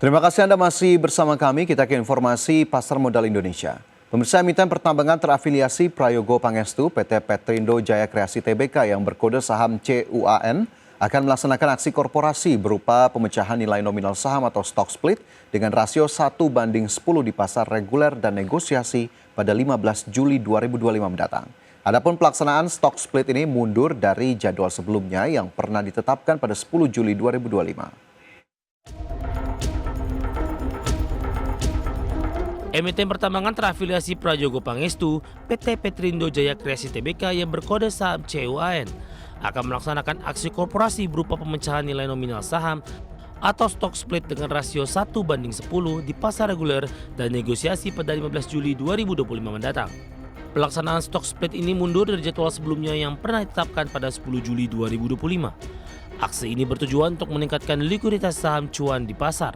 Terima kasih Anda masih bersama kami. Kita ke informasi pasar modal Indonesia. Pemirsa, emiten pertambangan terafiliasi Prayogo Pangestu PT Petrindo Jaya Kreasi Tbk yang berkode saham CUAN akan melaksanakan aksi korporasi berupa pemecahan nilai nominal saham atau stock split dengan rasio 1:10 di pasar reguler dan negosiasi pada 15 Juli 2025 mendatang. Adapun pelaksanaan stock split ini mundur dari jadwal sebelumnya yang pernah ditetapkan pada 10 Juli 2025. Emiten pertambangan terafiliasi Prayogo Pangestu, PT Petrindo Jaya Kreasi Tbk yang berkode saham CUAN akan melaksanakan aksi korporasi berupa pemecahan nilai nominal saham atau stock split dengan rasio 1:10 di pasar reguler dan negosiasi pada 15 Juli 2025 mendatang. Pelaksanaan stock split ini mundur dari jadwal sebelumnya yang pernah ditetapkan pada 10 Juli 2025. Aksi ini bertujuan untuk meningkatkan likuiditas saham cuan di pasar.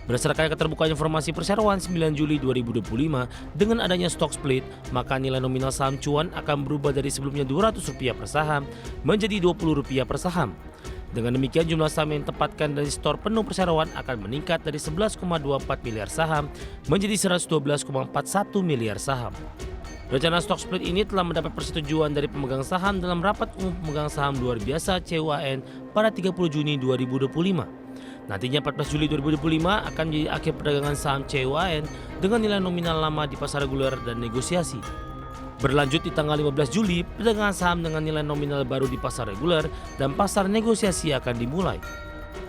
Berdasarkan keterbukaan informasi perseroan 9 Juli 2025, dengan adanya stock split, maka nilai nominal saham cuan akan berubah dari sebelumnya Rp200 per saham menjadi Rp20 per saham. Dengan demikian, jumlah saham yang ditempatkan dari store penuh perseroan akan meningkat dari 11,24 miliar saham menjadi 112,41 miliar saham. Rencana stock split ini telah mendapat persetujuan dari pemegang saham dalam rapat umum pemegang saham luar biasa CUAN pada 30 Juni 2025. Nantinya 14 Juli 2025 akan menjadi akhir perdagangan saham CUAN dengan nilai nominal lama di pasar reguler dan negosiasi. Berlanjut di tanggal 15 Juli, perdagangan saham dengan nilai nominal baru di pasar reguler dan pasar negosiasi akan dimulai.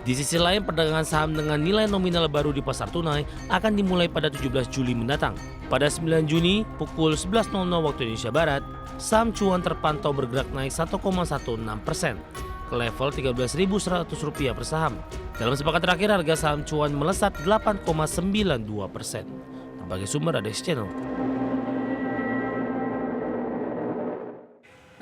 Di sisi lain, perdagangan saham dengan nilai nominal baru di pasar tunai akan dimulai pada 17 Juli mendatang. Pada 9 Juni pukul 11.00 waktu Indonesia Barat, saham cuan terpantau bergerak naik 1,16% ke level Rp13.100 per saham. Dalam sepekan terakhir, harga saham cuan melesat 8,92%. Berbagai sumber ada di channel.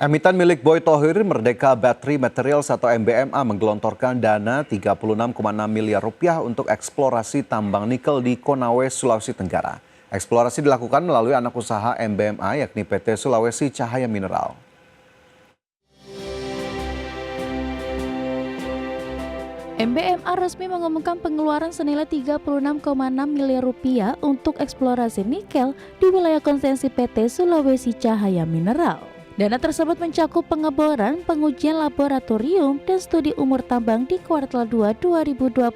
Emiten milik Boy Thohir Merdeka Battery Materials atau MBMA menggelontorkan dana Rp36,6 miliar untuk eksplorasi tambang nikel di Konawe, Sulawesi Tenggara. Eksplorasi dilakukan melalui anak usaha MBMA yakni PT Sulawesi Cahaya Mineral. MBMA resmi mengumumkan pengeluaran senilai Rp36,6 miliar untuk eksplorasi nikel di wilayah konsesi PT Sulawesi Cahaya Mineral. Dana tersebut mencakup pengeboran, pengujian laboratorium, dan studi umur tambang di kuartal 2 2025.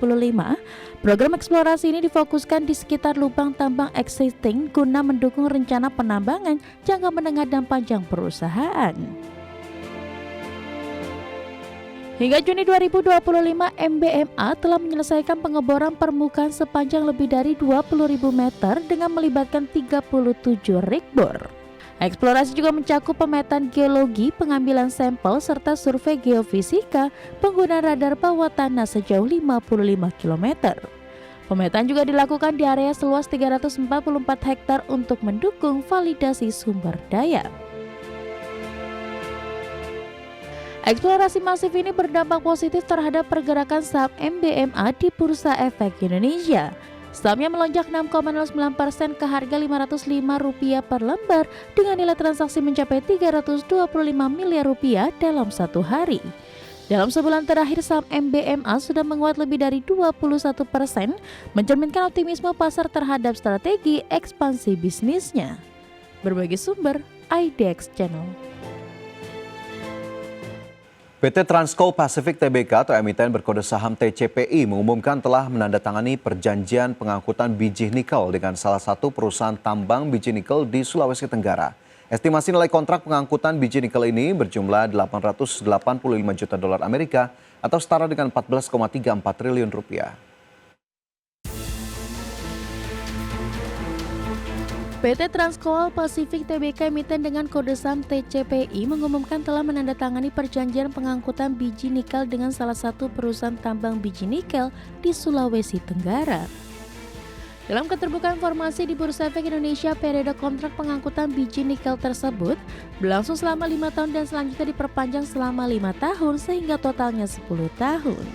Program eksplorasi ini difokuskan di sekitar lubang tambang existing guna mendukung rencana penambangan jangka menengah dan panjang perusahaan. Hingga Juni 2025, MBMA telah menyelesaikan pengeboran permukaan sepanjang lebih dari 20.000 meter dengan melibatkan 37 rig bor. Eksplorasi juga mencakup pemetaan geologi, pengambilan sampel, serta survei geofisika penggunaan radar bawah tanah sejauh 55 km. Pemetaan juga dilakukan di area seluas 344 hektar untuk mendukung validasi sumber daya. Eksplorasi masif ini berdampak positif terhadap pergerakan saham MBMA di Bursa Efek Indonesia. Sahamnya melonjak 6,09% ke harga Rp505 per lembar dengan nilai transaksi mencapai Rp325 miliar dalam satu hari. Dalam sebulan terakhir, saham MBMA sudah menguat lebih dari 21%, mencerminkan optimisme pasar terhadap strategi ekspansi bisnisnya. Berbagai sumber, IDX Channel. PT Transcoal Pacific Tbk atau emiten berkode saham TCPI mengumumkan telah menandatangani perjanjian pengangkutan biji nikel dengan salah satu perusahaan tambang biji nikel di Sulawesi Tenggara. Estimasi nilai kontrak pengangkutan biji nikel ini berjumlah $885 juta Amerika atau setara dengan Rp14,34 triliun. PT Transcoal Pacific Tbk emiten dengan kode saham TCPI mengumumkan telah menandatangani perjanjian pengangkutan biji nikel dengan salah satu perusahaan tambang biji nikel di Sulawesi Tenggara. Dalam keterbukaan informasi di Bursa Efek Indonesia, periode kontrak pengangkutan biji nikel tersebut berlangsung selama 5 tahun dan selanjutnya diperpanjang selama 5 tahun sehingga totalnya 10 tahun.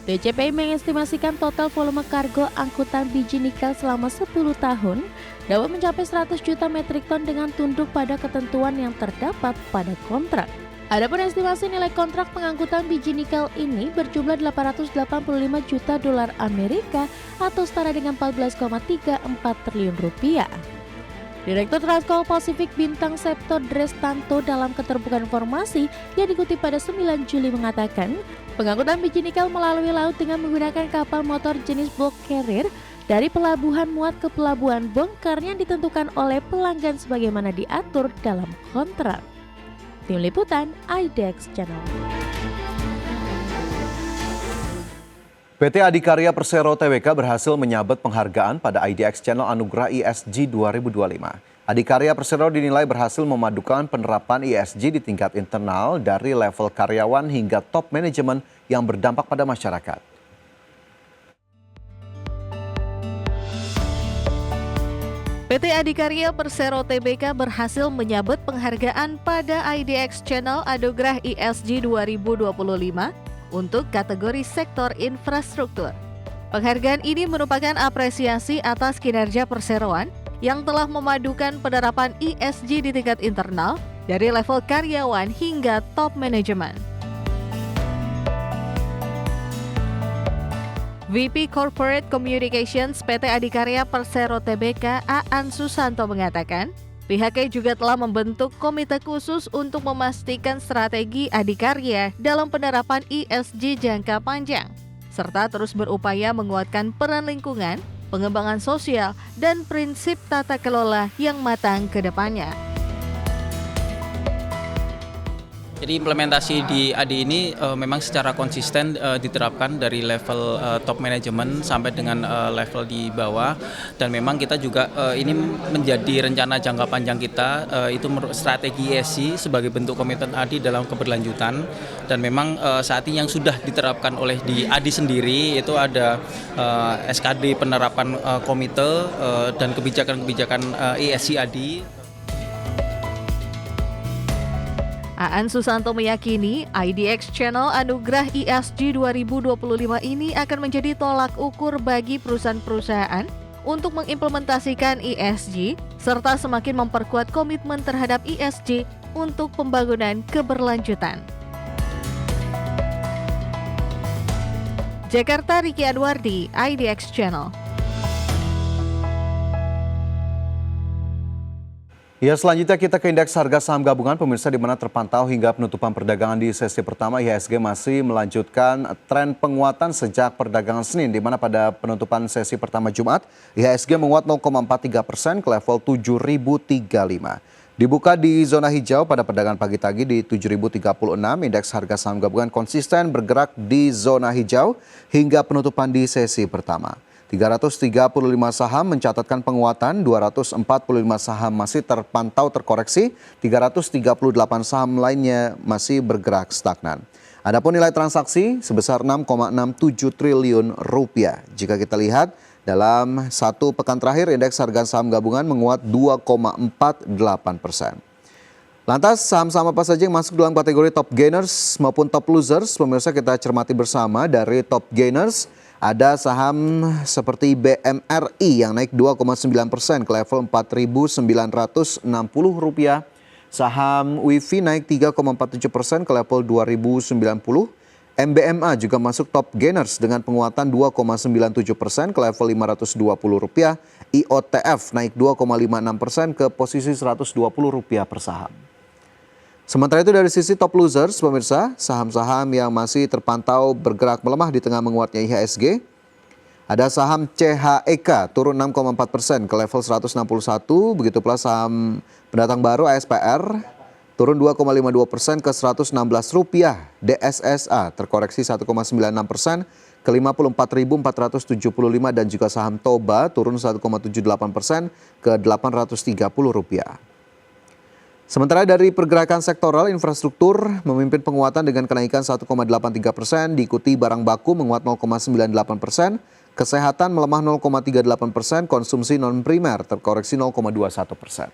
TCPI mengestimasikan total volume kargo angkutan biji nikel selama 10 tahun dapat mencapai 100 juta metrik ton dengan tunduk pada ketentuan yang terdapat pada kontrak. Adapun estimasi nilai kontrak pengangkutan biji nikel ini berjumlah 885 juta dolar Amerika atau setara dengan 14,34 triliun rupiah. Direktur Transkol Pasifik Bintang Septo Drestanto dalam keterbukaan informasi yang dikutip pada 9 Juli mengatakan, pengangkutan biji nikel melalui laut dengan menggunakan kapal motor jenis bulk carrier dari pelabuhan muat ke pelabuhan bongkar yang ditentukan oleh pelanggan sebagaimana diatur dalam kontrak. Tim Liputan IDX Channel. PT Adikarya Persero Tbk berhasil menyabet penghargaan pada IDX Channel Anugerah ESG 2025. Adikarya Persero dinilai berhasil memadukan penerapan ESG di tingkat internal dari level karyawan hingga top manajemen yang berdampak pada masyarakat. PT Adikarya Persero Tbk berhasil menyabet penghargaan pada IDX Channel Anugerah ESG 2025 untuk kategori sektor infrastruktur. Penghargaan ini merupakan apresiasi atas kinerja perseroan yang telah memadukan penerapan ESG di tingkat internal dari level karyawan hingga top manajemen. VP Corporate Communications PT Adikarya Persero Tbk Aan Susanto mengatakan, pihaknya juga telah membentuk komite khusus untuk memastikan strategi Adikarya dalam penerapan ESG jangka panjang, serta terus berupaya menguatkan peran lingkungan, pengembangan sosial, dan prinsip tata kelola yang matang ke depannya. Jadi implementasi di ADI ini memang secara konsisten diterapkan dari level top manajemen sampai dengan level di bawah, dan memang kita juga ini menjadi rencana jangka panjang kita, itu strategi ESG sebagai bentuk komitmen ADI dalam keberlanjutan. Dan memang saat ini yang sudah diterapkan oleh di ADI sendiri itu ada SKD penerapan komite dan kebijakan-kebijakan ESG ADI. Aan Susanto meyakini IDX Channel Anugerah ESG 2025 ini akan menjadi tolak ukur bagi perusahaan-perusahaan untuk mengimplementasikan ESG serta semakin memperkuat komitmen terhadap ESG untuk pembangunan keberlanjutan. Jakarta, Riki Adwardi, IDX Channel. Ya, selanjutnya kita ke indeks harga saham gabungan pemirsa, di mana terpantau hingga penutupan perdagangan di sesi pertama IHSG masih melanjutkan tren penguatan sejak perdagangan Senin, di mana pada penutupan sesi pertama Jumat IHSG menguat 0,43% ke level 7.035. Dibuka di zona hijau pada perdagangan pagi tadi di 7.036, indeks harga saham gabungan konsisten bergerak di zona hijau hingga penutupan di sesi pertama. 335 saham mencatatkan penguatan, 245 saham masih terpantau terkoreksi, 338 saham lainnya masih bergerak stagnan. Adapun nilai transaksi sebesar 6,67 triliun rupiah. Jika kita lihat dalam satu pekan terakhir, indeks harga saham gabungan menguat 2,48%. Lantas saham-saham apa saja yang masuk dalam kategori top gainers maupun top losers? Pemirsa, kita cermati bersama. Dari top gainers ada saham seperti BMRI yang naik 2,9% ke level Rp4.960. Saham WIFI naik 3,47% ke level Rp2.090. MBMA juga masuk top gainers dengan penguatan 2,97% ke level Rp520. IOTF naik 2,56% ke posisi Rp120 per saham. Sementara itu dari sisi top losers, pemirsa, saham-saham yang masih terpantau bergerak melemah di tengah menguatnya IHSG. Ada saham CHEK turun 6,4% ke level 161, begitu pula saham pendatang baru ASPR turun 2,52% ke Rp116. DSSA terkoreksi 1,96% ke Rp54.475, dan juga saham Toba turun 1,78% ke Rp830. Sementara dari pergerakan sektoral, infrastruktur memimpin penguatan dengan kenaikan 1,83%, diikuti barang baku menguat 0,98%, kesehatan melemah 0,38%, konsumsi non-primer terkoreksi 0,21%.